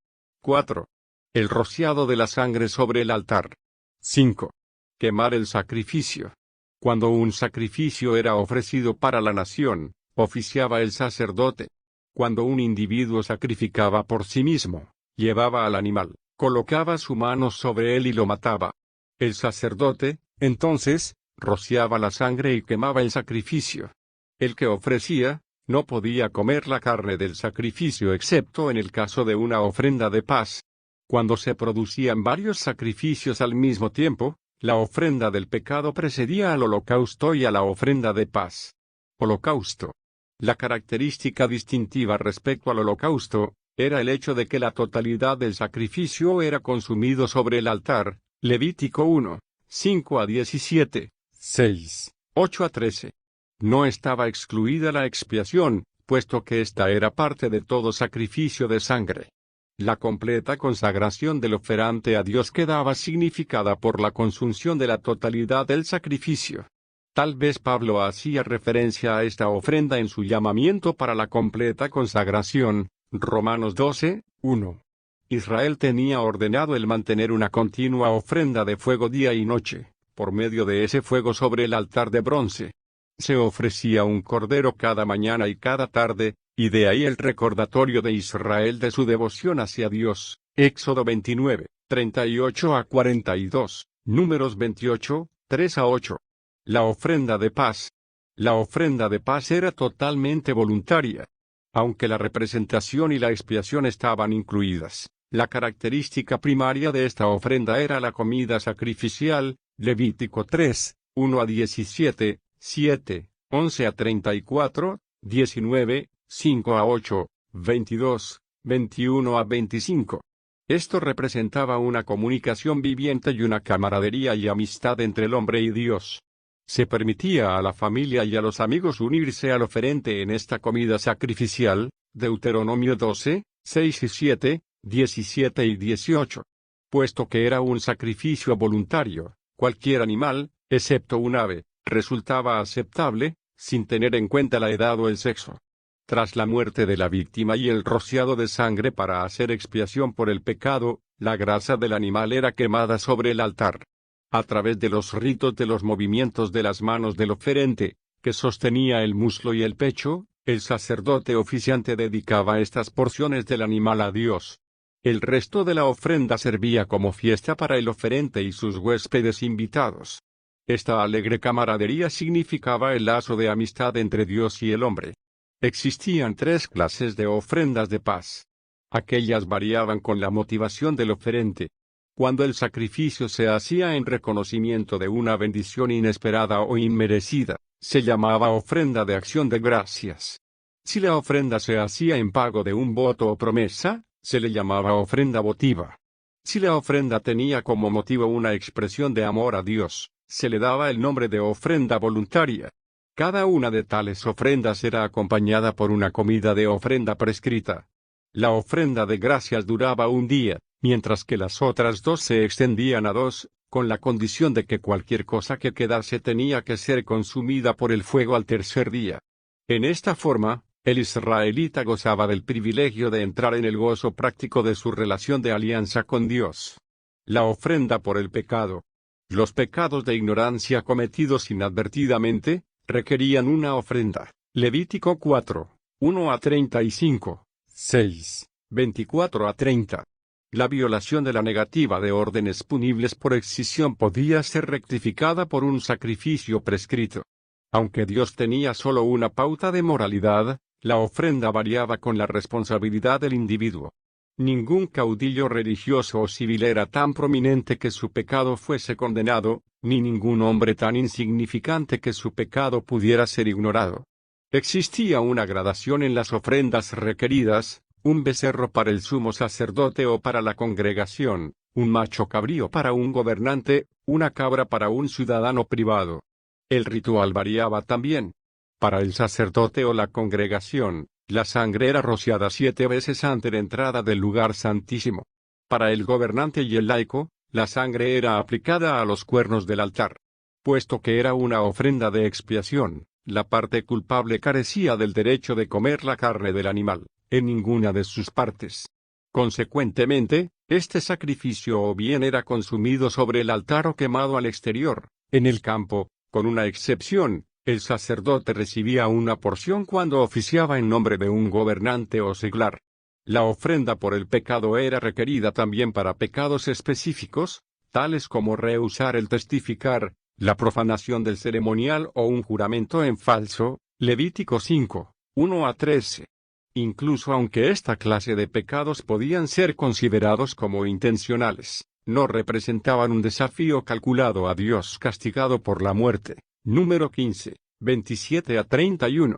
4. El rociado de la sangre sobre el altar. 5. Quemar el sacrificio. Cuando un sacrificio era ofrecido para la nación, oficiaba el sacerdote. Cuando un individuo sacrificaba por sí mismo, llevaba al animal, colocaba su mano sobre él y lo mataba. El sacerdote, entonces, rociaba la sangre y quemaba el sacrificio. El que ofrecía, no podía comer la carne del sacrificio excepto en el caso de una ofrenda de paz. Cuando se producían varios sacrificios al mismo tiempo, la ofrenda del pecado precedía al holocausto y a la ofrenda de paz. Holocausto. La característica distintiva respecto al holocausto, era el hecho de que la totalidad del sacrificio era consumido sobre el altar, Levítico 1, 5 a 17, 6, 8 a 13. No estaba excluida la expiación, puesto que esta era parte de todo sacrificio de sangre. La completa consagración del oferante a Dios quedaba significada por la consunción de la totalidad del sacrificio. Tal vez Pablo hacía referencia a esta ofrenda en su llamamiento para la completa consagración, Romanos 12, 1. Israel tenía ordenado el mantener una continua ofrenda de fuego día y noche, por medio de ese fuego sobre el altar de bronce. Se ofrecía un cordero cada mañana y cada tarde, y de ahí el recordatorio de Israel de su devoción hacia Dios. Éxodo 29, 38 a 42, Números 28, 3 a 8. La ofrenda de paz. La ofrenda de paz era totalmente voluntaria. Aunque la representación y la expiación estaban incluidas, la característica primaria de esta ofrenda era la comida sacrificial, Levítico 3, 1 a 17, 7, 11 a 34, 19, 5 a 8, 22, 21 a 25. Esto representaba una comunicación viviente y una camaradería y amistad entre el hombre y Dios. Se permitía a la familia y a los amigos unirse al oferente en esta comida sacrificial, Deuteronomio 12, 6 y 7, 17 y 18. Puesto que era un sacrificio voluntario, cualquier animal, excepto un ave, resultaba aceptable, sin tener en cuenta la edad o el sexo. Tras la muerte de la víctima y el rociado de sangre para hacer expiación por el pecado, la grasa del animal era quemada sobre el altar. A través de los ritos de los movimientos de las manos del oferente, que sostenía el muslo y el pecho, el sacerdote oficiante dedicaba estas porciones del animal a Dios. El resto de la ofrenda servía como fiesta para el oferente y sus huéspedes invitados. Esta alegre camaradería significaba el lazo de amistad entre Dios y el hombre. Existían tres clases de ofrendas de paz. Aquellas variaban con la motivación del oferente. Cuando el sacrificio se hacía en reconocimiento de una bendición inesperada o inmerecida, se llamaba ofrenda de acción de gracias. Si la ofrenda se hacía en pago de un voto o promesa, se le llamaba ofrenda votiva. Si la ofrenda tenía como motivo una expresión de amor a Dios, se le daba el nombre de ofrenda voluntaria. Cada una de tales ofrendas era acompañada por una comida de ofrenda prescrita. La ofrenda de gracias duraba un día, mientras que las otras dos se extendían a 2, con la condición de que cualquier cosa que quedase tenía que ser consumida por el fuego al tercer día. En esta forma, el israelita gozaba del privilegio de entrar en el gozo práctico de su relación de alianza con Dios. La ofrenda por el pecado. Los pecados de ignorancia cometidos inadvertidamente, requerían una ofrenda. Levítico 4, 1 a 35, 6, 24 a 30. La violación de la negativa de órdenes punibles por excisión podía ser rectificada por un sacrificio prescrito. Aunque Dios tenía solo una pauta de moralidad, la ofrenda variaba con la responsabilidad del individuo. Ningún caudillo religioso o civil era tan prominente que su pecado fuese condenado, ni ningún hombre tan insignificante que su pecado pudiera ser ignorado. Existía una gradación en las ofrendas requeridas: un becerro para el sumo sacerdote o para la congregación, un macho cabrío para un gobernante, una cabra para un ciudadano privado. El ritual variaba también. Para el sacerdote o la congregación, la sangre era rociada 7 veces antes de la entrada del lugar santísimo. Para el gobernante y el laico, la sangre era aplicada a los cuernos del altar. Puesto que era una ofrenda de expiación, la parte culpable carecía del derecho de comer la carne del animal, en ninguna de sus partes. Consecuentemente, este sacrificio o bien era consumido sobre el altar o quemado al exterior, en el campo. Con una excepción, el sacerdote recibía una porción cuando oficiaba en nombre de un gobernante o seglar. La ofrenda por el pecado era requerida también para pecados específicos, tales como rehusar el testificar, la profanación del ceremonial o un juramento en falso, Levítico 5, 1 a 13. Incluso aunque esta clase de pecados podían ser considerados como intencionales, no representaban un desafío calculado a Dios castigado por la muerte. Número 15, 27 a 31.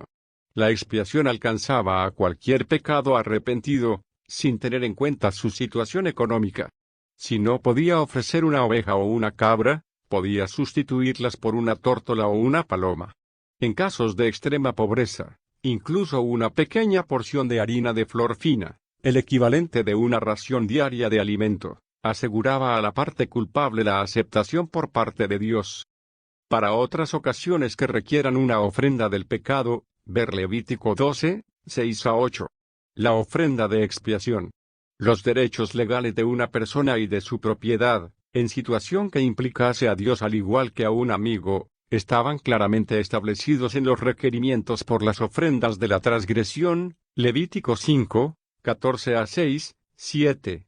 La expiación alcanzaba a cualquier pecado arrepentido, sin tener en cuenta su situación económica. Si no podía ofrecer una oveja o una cabra, podía sustituirlas por una tórtola o una paloma. En casos de extrema pobreza, incluso una pequeña porción de harina de flor fina, el equivalente de una ración diaria de alimento, aseguraba a la parte culpable la aceptación por parte de Dios. Para otras ocasiones que requieran una ofrenda del pecado, ver Levítico 12, 6 a 8. La ofrenda de expiación. Los derechos legales de una persona y de su propiedad, en situación que implicase a Dios al igual que a un amigo, estaban claramente establecidos en los requerimientos por las ofrendas de la transgresión, Levítico 5, 14 a 6, 7,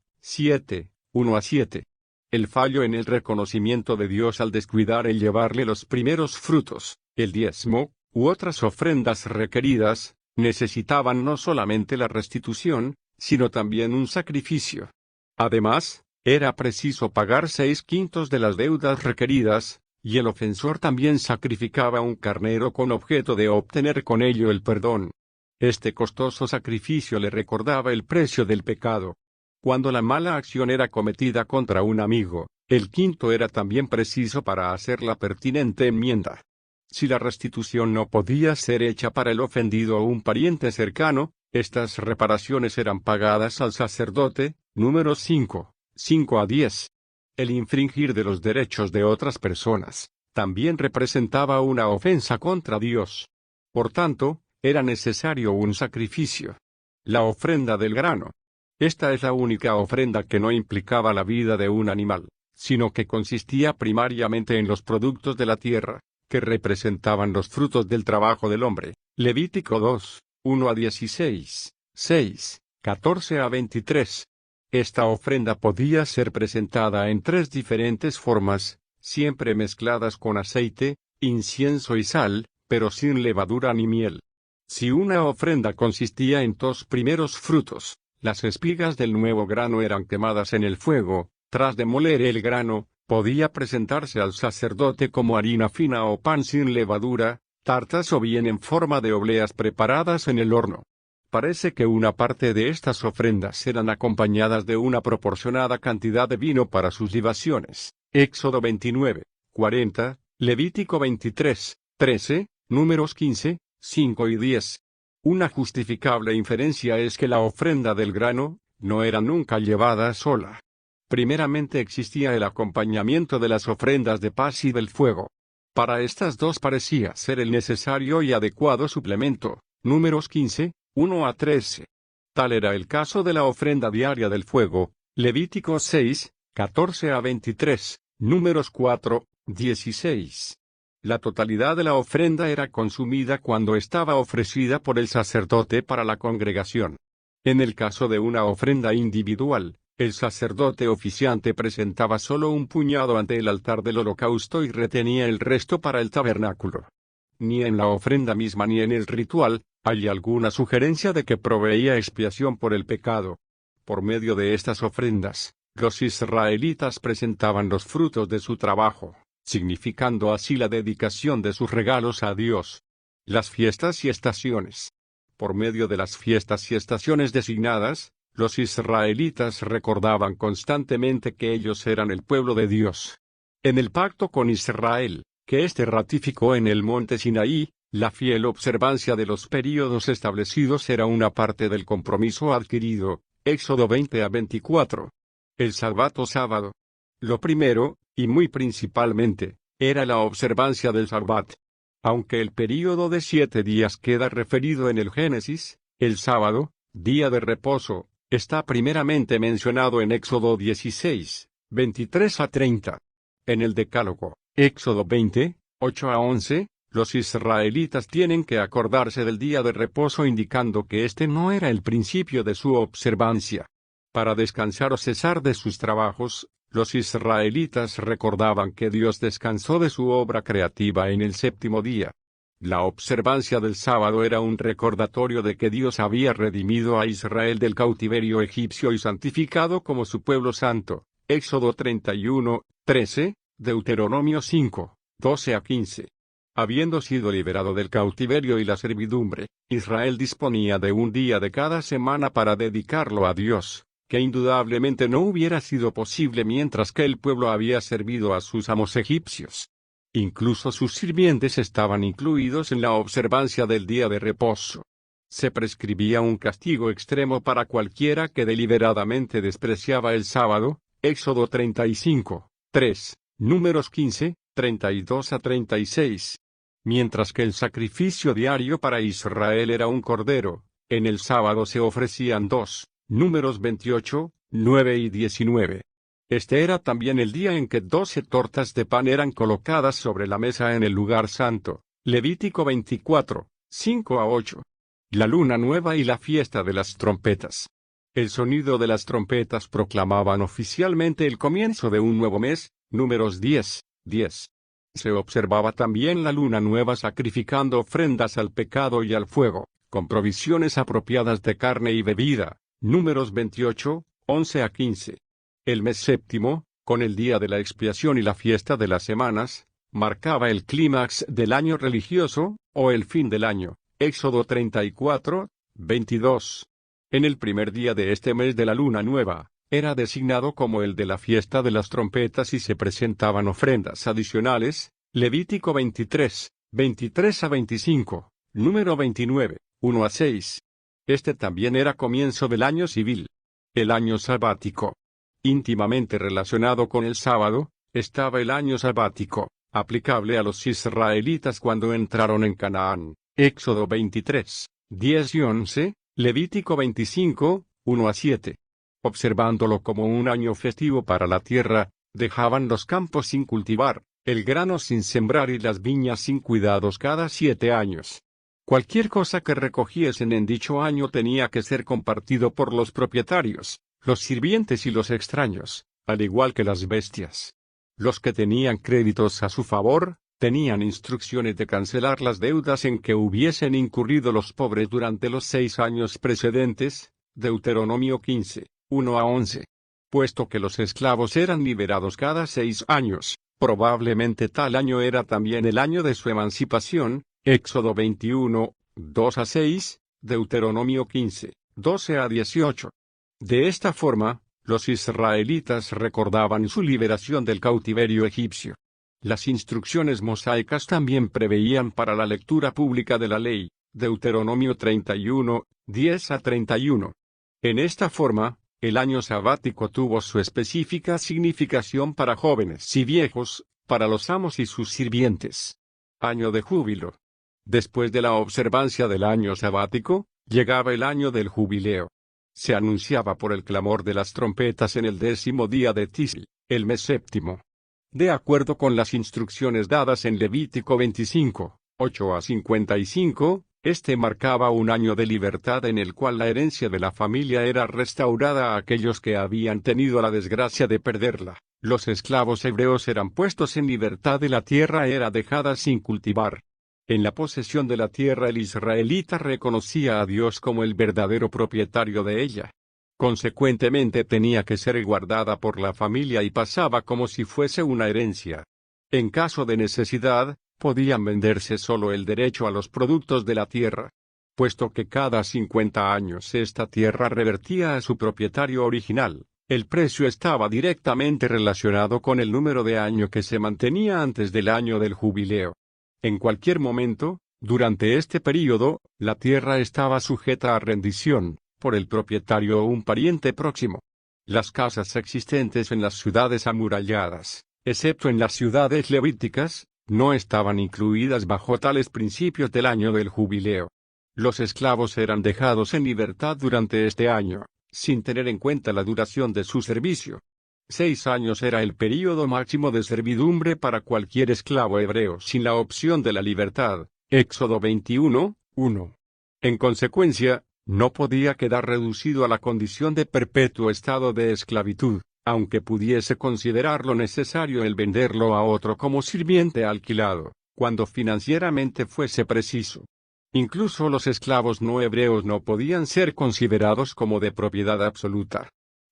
1 a 7. El fallo en el reconocimiento de Dios al descuidar el llevarle los primeros frutos, el diezmo, u otras ofrendas requeridas, necesitaban no solamente la restitución, sino también un sacrificio. Además, era preciso pagar 6/5 de las deudas requeridas, y el ofensor también sacrificaba un carnero con objeto de obtener con ello el perdón. Este costoso sacrificio le recordaba el precio del pecado. Cuando la mala acción era cometida contra un amigo, el quinto era también preciso para hacer la pertinente enmienda. Si la restitución no podía ser hecha para el ofendido o un pariente cercano, estas reparaciones eran pagadas al sacerdote. Números 5, 5 a 10. El infringir de los derechos de otras personas también representaba una ofensa contra Dios. Por tanto, era necesario un sacrificio. La ofrenda del grano. Esta es la única ofrenda que no implicaba la vida de un animal, sino que consistía primariamente en los productos de la tierra, que representaban los frutos del trabajo del hombre. Levítico 2, 1 a 16, 6, 14 a 23. Esta ofrenda podía ser presentada en 3 diferentes formas, siempre mezcladas con aceite, incienso y sal, pero sin levadura ni miel. Si una ofrenda consistía en 2 primeros frutos, las espigas del nuevo grano eran quemadas en el fuego. Tras demoler el grano, podía presentarse al sacerdote como harina fina o pan sin levadura, tartas o bien en forma de obleas preparadas en el horno. Parece que una parte de estas ofrendas eran acompañadas de una proporcionada cantidad de vino para sus libaciones. Éxodo 29, 40, Levítico 23, 13, Números 15, 5 y 10. Una justificable inferencia es que la ofrenda del grano no era nunca llevada sola. Primeramente existía el acompañamiento de las ofrendas de paz y del fuego. Para estas dos parecía ser el necesario y adecuado suplemento. Números 15, 1 a 13. Tal era el caso de la ofrenda diaria del fuego. Levítico 6, 14 a 23, Números 4, 16. La totalidad de la ofrenda era consumida cuando estaba ofrecida por el sacerdote para la congregación. En el caso de una ofrenda individual, el sacerdote oficiante presentaba solo un puñado ante el altar del holocausto y retenía el resto para el tabernáculo. Ni en la ofrenda misma ni en el ritual, hay alguna sugerencia de que proveía expiación por el pecado. Por medio de estas ofrendas, los israelitas presentaban los frutos de su trabajo, significando así la dedicación de sus regalos a Dios. Las fiestas y estaciones. Por medio de las fiestas y estaciones designadas, los israelitas recordaban constantemente que ellos eran el pueblo de Dios. En el pacto con Israel, que éste ratificó en el monte Sinaí, la fiel observancia de los períodos establecidos era una parte del compromiso adquirido. Éxodo 20 a 24. El sábado. Lo primero, y muy principalmente, era la observancia del Sabbat. Aunque el período de 7 días queda referido en el Génesis, el sábado, día de reposo, está primeramente mencionado en Éxodo 16, 23 a 30. En el Decálogo, Éxodo 20, 8 a 11, los israelitas tienen que acordarse del día de reposo indicando que este no era el principio de su observancia. Para descansar o cesar de sus trabajos, los israelitas recordaban que Dios descansó de su obra creativa en el 7º día. La observancia del sábado era un recordatorio de que Dios había redimido a Israel del cautiverio egipcio y santificado como su pueblo santo. Éxodo 31, 13, Deuteronomio 5, 12 a 15. Habiendo sido liberado del cautiverio y la servidumbre, Israel disponía de un día de cada semana para dedicarlo a Dios, que indudablemente no hubiera sido posible mientras que el pueblo había servido a sus amos egipcios. Incluso sus sirvientes estaban incluidos en la observancia del día de reposo. Se prescribía un castigo extremo para cualquiera que deliberadamente despreciaba el sábado, Éxodo 35, 3, Números 15, 32 a 36. Mientras que el sacrificio diario para Israel era un cordero, en el sábado se ofrecían dos, Números 28, 9 y 19. Este era también el día en que 12 tortas de pan eran colocadas sobre la mesa en el lugar santo, Levítico 24, 5 a 8. La luna nueva y la fiesta de las trompetas. El sonido de las trompetas proclamaban oficialmente el comienzo de un nuevo mes, Números 10, 10. Se observaba también la luna nueva sacrificando ofrendas al pecado y al fuego, con provisiones apropiadas de carne y bebida, Números 28, 11 a 15. El mes séptimo, con el día de la expiación y la fiesta de las semanas, marcaba el clímax del año religioso, o el fin del año, Éxodo 34, 22. En el primer día de este mes de la luna nueva, era designado como el de la fiesta de las trompetas y se presentaban ofrendas adicionales, Levítico 23, 23 a 25, número 29, 1 a 6. Este también era comienzo del año civil. El año sabático. Íntimamente relacionado con el sábado, estaba el año sabático, aplicable a los israelitas cuando entraron en Canaán, Éxodo 23, 10 y 11, Levítico 25, 1 a 7. Observándolo como un año festivo para la tierra, dejaban los campos sin cultivar, el grano sin sembrar y las viñas sin cuidados cada 7 años. Cualquier cosa que recogiesen en dicho año tenía que ser compartido por los propietarios, los sirvientes y los extraños, al igual que las bestias. Los que tenían créditos a su favor, tenían instrucciones de cancelar las deudas en que hubiesen incurrido los pobres durante los 6 años precedentes, Deuteronomio 15, 1 a 11. Puesto que los esclavos eran liberados cada 6 años, probablemente tal año era también el año de su emancipación, Éxodo 21, 2 a 6, Deuteronomio 15, 12 a 18. De esta forma, los israelitas recordaban su liberación del cautiverio egipcio. Las instrucciones mosaicas también preveían para la lectura pública de la ley, Deuteronomio 31, 10 a 31. En esta forma, el año sabático tuvo su específica significación para jóvenes y viejos, para los amos y sus sirvientes. Año de júbilo. Después de la observancia del año sabático, llegaba el año del jubileo. Se anunciaba por el clamor de las trompetas en el 10º día de Tisri, el mes séptimo. De acuerdo con las instrucciones dadas en Levítico 25, 8 a 55, este marcaba un año de libertad en el cual la herencia de la familia era restaurada a aquellos que habían tenido la desgracia de perderla. Los esclavos hebreos eran puestos en libertad y la tierra era dejada sin cultivar. En la posesión de la tierra el israelita reconocía a Dios como el verdadero propietario de ella. Consecuentemente tenía que ser guardada por la familia y pasaba como si fuese una herencia. En caso de necesidad, podían venderse solo el derecho a los productos de la tierra. Puesto que cada 50 años esta tierra revertía a su propietario original, el precio estaba directamente relacionado con el número de año que se mantenía antes del año del jubileo. En cualquier momento, durante este período, la tierra estaba sujeta a rendición, por el propietario o un pariente próximo. Las casas existentes en las ciudades amuralladas, excepto en las ciudades levíticas, no estaban incluidas bajo tales principios del año del jubileo. Los esclavos eran dejados en libertad durante este año, sin tener en cuenta la duración de su servicio. 6 años era el período máximo de servidumbre para cualquier esclavo hebreo sin la opción de la libertad, Éxodo 21, 1. En consecuencia, no podía quedar reducido a la condición de perpetuo estado de esclavitud, aunque pudiese considerarlo necesario el venderlo a otro como sirviente alquilado, cuando financieramente fuese preciso. Incluso los esclavos no hebreos no podían ser considerados como de propiedad absoluta.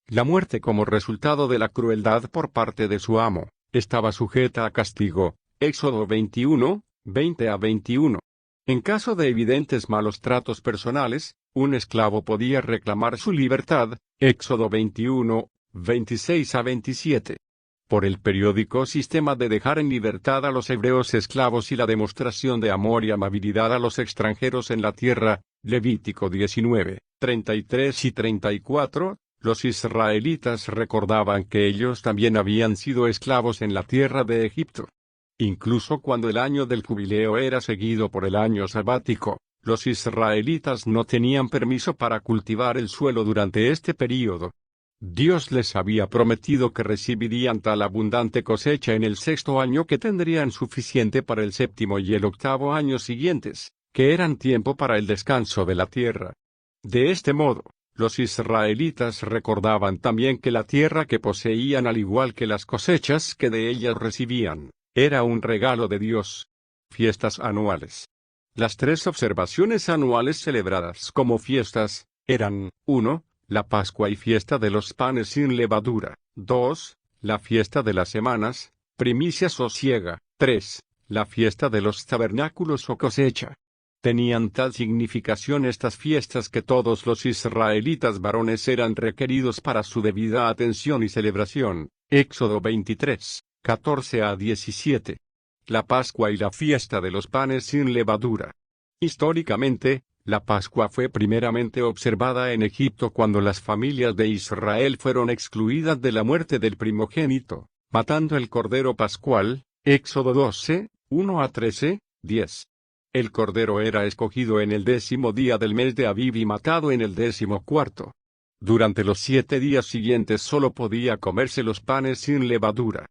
La muerte como resultado de la crueldad por parte de su amo, estaba sujeta a castigo, Éxodo 21, 20 a 21. En caso de evidentes malos tratos personales, un esclavo podía reclamar su libertad, Éxodo 21, 26 a 27. Por el periódico sistema de dejar en libertad a los hebreos esclavos y la demostración de amor y amabilidad a los extranjeros en la tierra, Levítico 19, 33 y 34, los israelitas recordaban que ellos también habían sido esclavos en la tierra de Egipto. Incluso cuando el año del jubileo era seguido por el año sabático, los israelitas no tenían permiso para cultivar el suelo durante este período. Dios les había prometido que recibirían tal abundante cosecha en el sexto año que tendrían suficiente para el séptimo y el octavo año siguientes, que eran tiempo para el descanso de la tierra. De este modo, los israelitas recordaban también que la tierra que poseían, al igual que las cosechas que de ellas recibían, era un regalo de Dios. Fiestas anuales. Las tres observaciones anuales celebradas como fiestas eran: 1. La Pascua y fiesta de los panes sin levadura. 2. La fiesta de las semanas, primicias o siega. 3. La fiesta de los tabernáculos o cosecha. Tenían tal significación estas fiestas que todos los israelitas varones eran requeridos para su debida atención y celebración. Éxodo 23, 14 a 17. La Pascua y la fiesta de los panes sin levadura. Históricamente, la Pascua fue primeramente observada en Egipto cuando las familias de Israel fueron excluidas de la muerte del primogénito, matando el cordero pascual, Éxodo 12, 1 a 13, 10. El cordero era escogido en el 10º día del mes de Abib y matado en el 14º. Durante los 7 días siguientes solo podía comerse los panes sin levadura.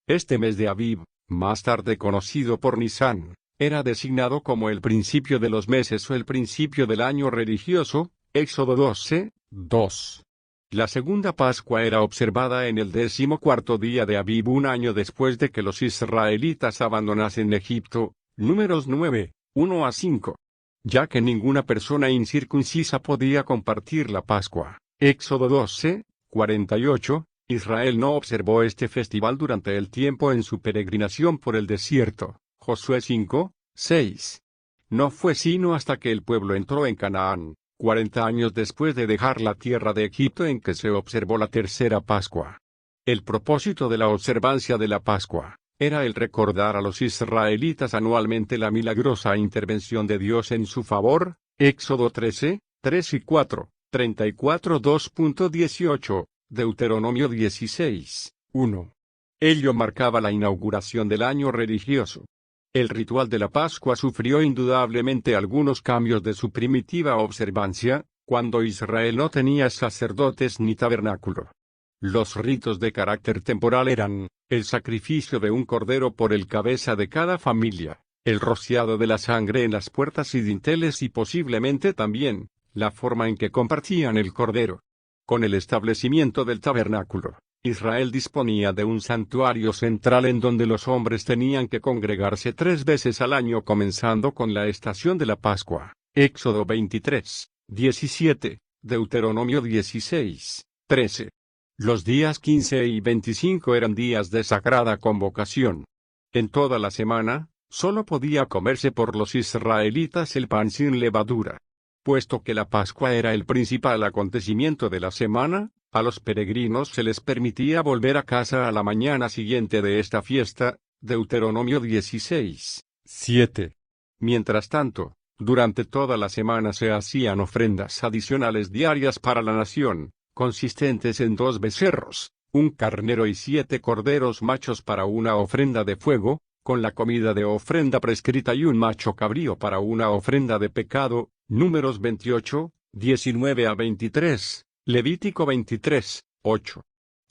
Este mes de Abib, más tarde conocido por Nisán, era designado como el principio de los meses o el principio del año religioso, Éxodo 12, 2. La segunda Pascua era observada en el 14º día de Abib, un año después de que los israelitas abandonasen Egipto, Números 9, 1 a 5. Ya que ninguna persona incircuncisa podía compartir la Pascua, Éxodo 12, 48, Israel no observó este festival durante el tiempo en su peregrinación por el desierto. Josué 5, 6. No fue sino hasta que el pueblo entró en Canaán, 40 años después de dejar la tierra de Egipto, en que se observó la tercera Pascua. El propósito de la observancia de la Pascua era el recordar a los israelitas anualmente la milagrosa intervención de Dios en su favor, Éxodo 13, 3 y 4, 34 2.18, Deuteronomio 16, 1. Ello marcaba la inauguración del año religioso. El ritual de la Pascua sufrió indudablemente algunos cambios de su primitiva observancia, cuando Israel no tenía sacerdotes ni tabernáculo. Los ritos de carácter temporal eran: el sacrificio de un cordero por el cabeza de cada familia, el rociado de la sangre en las puertas y dinteles y posiblemente también la forma en que compartían el cordero. Con el establecimiento del tabernáculo, Israel disponía de un santuario central en donde los hombres tenían que congregarse 3 veces al año, comenzando con la estación de la Pascua, Éxodo 23, 17, Deuteronomio 16, 13. Los días 15 y 25 eran días de sagrada convocación. En toda la semana, solo podía comerse por los israelitas el pan sin levadura. Puesto que la Pascua era el principal acontecimiento de la semana, a los peregrinos se les permitía volver a casa a la mañana siguiente de esta fiesta, Deuteronomio 16, 7. Mientras tanto, durante toda la semana se hacían ofrendas adicionales diarias para la nación, consistentes en 2 becerros, un carnero y 7 corderos machos para una ofrenda de fuego, con la comida de ofrenda prescrita, y un macho cabrío para una ofrenda de pecado. Números 28, 19 a 23, Levítico 23, 8.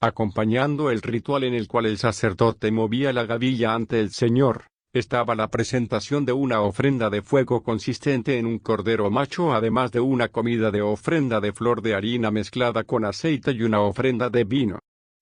Acompañando el ritual en el cual el sacerdote movía la gavilla ante el Señor, estaba la presentación de una ofrenda de fuego consistente en un cordero macho, además de una comida de ofrenda de flor de harina mezclada con aceite y una ofrenda de vino.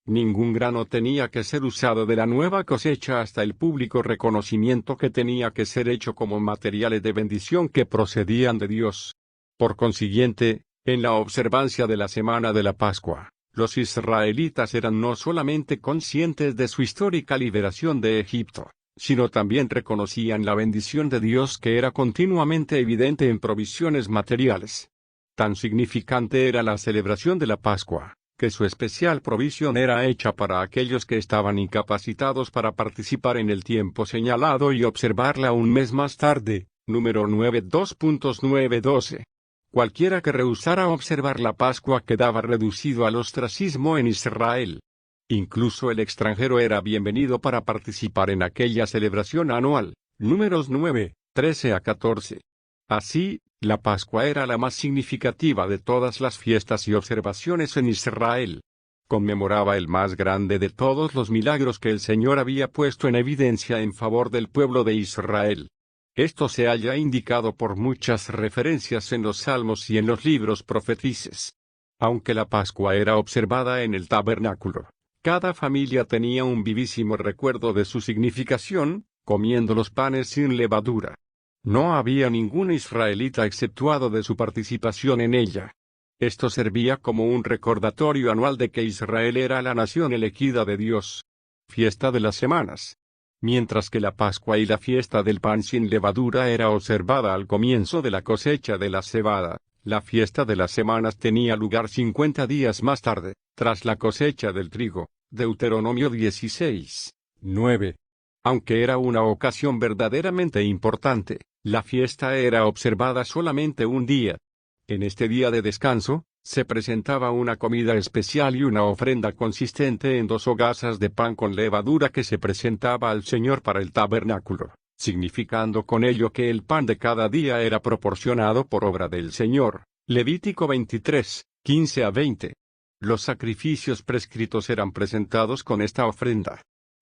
Ningún grano tenía que ser usado de la nueva cosecha hasta el público reconocimiento que tenía que ser hecho como materiales de bendición que procedían de Dios. Por consiguiente, en la observancia de la semana de la Pascua, los israelitas eran no solamente conscientes de su histórica liberación de Egipto, sino también reconocían la bendición de Dios que era continuamente evidente en provisiones materiales. Tan significante era la celebración de la Pascua, que su especial provisión era hecha para aquellos que estaban incapacitados para participar en el tiempo señalado y observarla un mes más tarde. Número 9.2.912. Cualquiera que rehusara observar la Pascua quedaba reducido al ostracismo en Israel. Incluso el extranjero era bienvenido para participar en aquella celebración anual. Números 9, 13 a 14. Así, la Pascua era la más significativa de todas las fiestas y observaciones en Israel. Conmemoraba el más grande de todos los milagros que el Señor había puesto en evidencia en favor del pueblo de Israel. Esto se halla indicado por muchas referencias en los Salmos y en los libros profetices. Aunque la Pascua era observada en el tabernáculo, cada familia tenía un vivísimo recuerdo de su significación, comiendo los panes sin levadura. No había ningún israelita exceptuado de su participación en ella. Esto servía como un recordatorio anual de que Israel era la nación elegida de Dios. Fiesta de las Semanas. Mientras que la Pascua y la fiesta del pan sin levadura era observada al comienzo de la cosecha de la cebada, la fiesta de las semanas tenía lugar 50 días más tarde, tras la cosecha del trigo. Deuteronomio 16, 9. Aunque era una ocasión verdaderamente importante, la fiesta era observada solamente un día. En este día de descanso, se presentaba una comida especial y una ofrenda consistente en 2 hogazas de pan con levadura que se presentaba al Señor para el tabernáculo, significando con ello que el pan de cada día era proporcionado por obra del Señor. Levítico 23, 15 a 20. Los sacrificios prescritos eran presentados con esta ofrenda.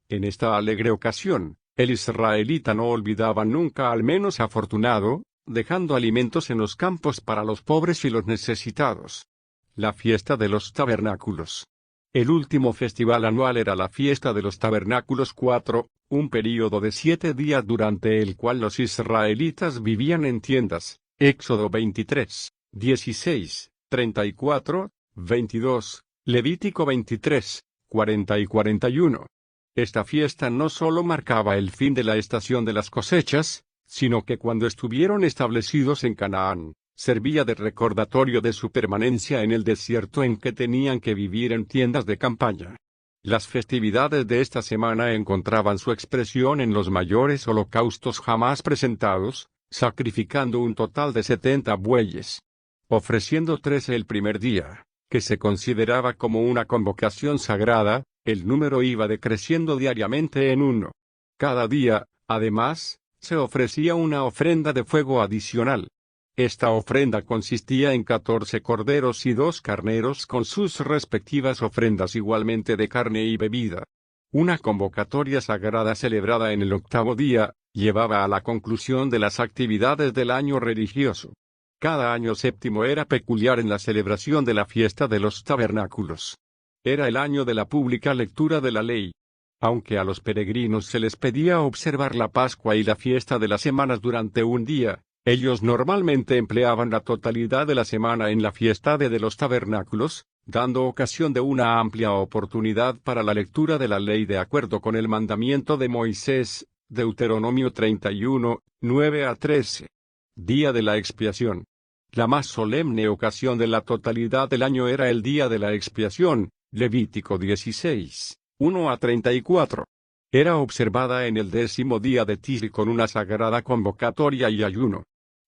En esta alegre ocasión, el israelita no olvidaba nunca al menos afortunado, dejando alimentos en los campos para los pobres y los necesitados. La fiesta de los tabernáculos. El último festival anual era la fiesta de los tabernáculos 4, un período de 7 días durante el cual los israelitas vivían en tiendas. Éxodo 23, 16, 34, 22, Levítico 23, 40 y 41. Esta fiesta no solo marcaba el fin de la estación de las cosechas, sino que cuando estuvieron establecidos en Canaán, servía de recordatorio de su permanencia en el desierto en que tenían que vivir en tiendas de campaña. Las festividades de esta semana encontraban su expresión en los mayores holocaustos jamás presentados, sacrificando un total de 70 bueyes, ofreciendo 13 el primer día, que se consideraba como una convocación sagrada. El número iba decreciendo diariamente en 1. Cada día, además, se ofrecía una ofrenda de fuego adicional. Esta ofrenda consistía en 14 corderos y 2 carneros con sus respectivas ofrendas igualmente de carne y bebida. Una convocatoria sagrada celebrada en el 8º día, llevaba a la conclusión de las actividades del año religioso. Cada año séptimo era peculiar en la celebración de la fiesta de los tabernáculos. Era el año de la pública lectura de la ley. Aunque a los peregrinos se les pedía observar la Pascua y la fiesta de las semanas durante un día, ellos normalmente empleaban la totalidad de la semana en la fiesta de los tabernáculos, dando ocasión de una amplia oportunidad para la lectura de la ley de acuerdo con el mandamiento de Moisés, Deuteronomio 31, 9 a 13. Día de la expiación. La más solemne ocasión de la totalidad del año era el día de la expiación, Levítico 16, 1 a 34. Era observada en el 10º día de Tisri con una sagrada convocatoria y ayuno.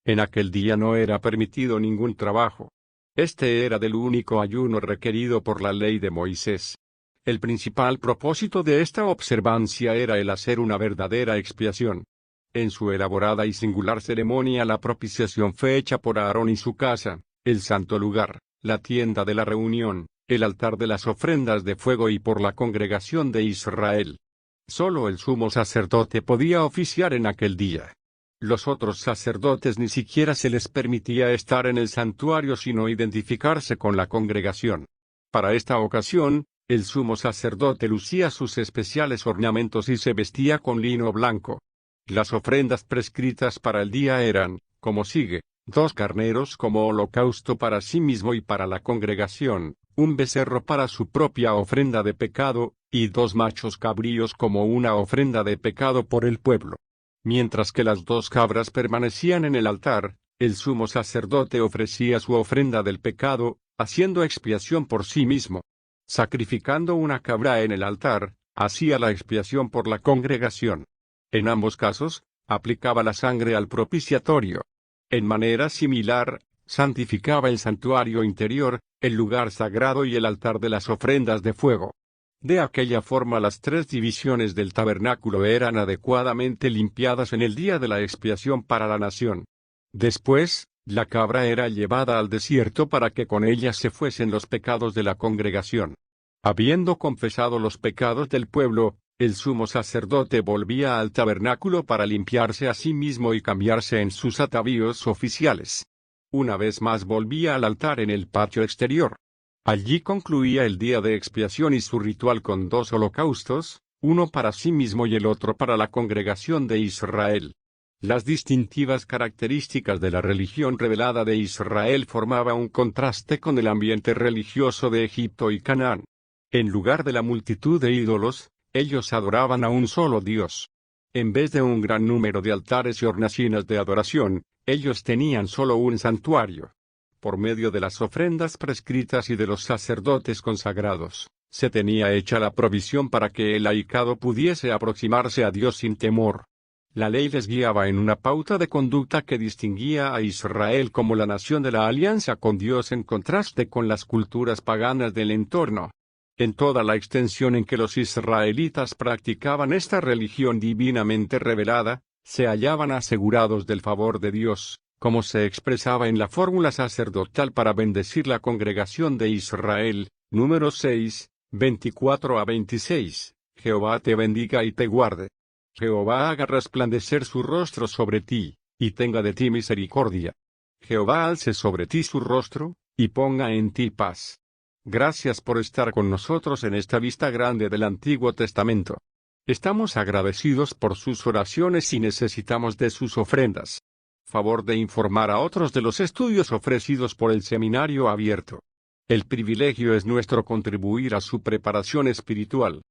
En aquel día no era permitido ningún trabajo. Este era del único ayuno requerido por la ley de Moisés. El principal propósito de esta observancia era el hacer una verdadera expiación. En su elaborada y singular ceremonia la propiciación fue hecha por Aarón y su casa, el santo lugar, la tienda de la reunión, el altar de las ofrendas de fuego y por la congregación de Israel. Solo el sumo sacerdote podía oficiar en aquel día. Los otros sacerdotes ni siquiera se les permitía estar en el santuario sino identificarse con la congregación. Para esta ocasión, el sumo sacerdote lucía sus especiales ornamentos y se vestía con lino blanco. Las ofrendas prescritas para el día eran, como sigue: 2 carneros como holocausto para sí mismo y para la congregación, un becerro para su propia ofrenda de pecado, y 2 machos cabríos como una ofrenda de pecado por el pueblo. Mientras que las 2 cabras permanecían en el altar, el sumo sacerdote ofrecía su ofrenda del pecado, haciendo expiación por sí mismo. Sacrificando una cabra en el altar, hacía la expiación por la congregación. En ambos casos, aplicaba la sangre al propiciatorio. En manera similar, santificaba el santuario interior, el lugar sagrado y el altar de las ofrendas de fuego. De aquella forma las 3 divisiones del tabernáculo eran adecuadamente limpiadas en el día de la expiación para la nación. Después, la cabra era llevada al desierto para que con ella se fuesen los pecados de la congregación. Habiendo confesado los pecados del pueblo, el sumo sacerdote volvía al tabernáculo para limpiarse a sí mismo y cambiarse en sus atavíos oficiales. Una vez más volvía al altar en el patio exterior. Allí concluía el día de expiación y su ritual con 2 holocaustos, uno para sí mismo y el otro para la congregación de Israel. Las distintivas características de la religión revelada de Israel formaban un contraste con el ambiente religioso de Egipto y Canaán. En lugar de la multitud de ídolos, ellos adoraban a un solo Dios. En vez de un gran número de altares y hornacinas de adoración, ellos tenían solo un santuario. Por medio de las ofrendas prescritas y de los sacerdotes consagrados, se tenía hecha la provisión para que el laicado pudiese aproximarse a Dios sin temor. La ley les guiaba en una pauta de conducta que distinguía a Israel como la nación de la alianza con Dios en contraste con las culturas paganas del entorno. En toda la extensión en que los israelitas practicaban esta religión divinamente revelada, se hallaban asegurados del favor de Dios, como se expresaba en la fórmula sacerdotal para bendecir la congregación de Israel, Números 6, 24 a 26, Jehová te bendiga y te guarde. Jehová haga resplandecer su rostro sobre ti, y tenga de ti misericordia. Jehová alce sobre ti su rostro, y ponga en ti paz. Gracias por estar con nosotros en esta vista grande del Antiguo Testamento. Estamos agradecidos por sus oraciones y necesitamos de sus ofrendas. Favor de informar a otros de los estudios ofrecidos por el Seminario Abierto. El privilegio es nuestro contribuir a su preparación espiritual.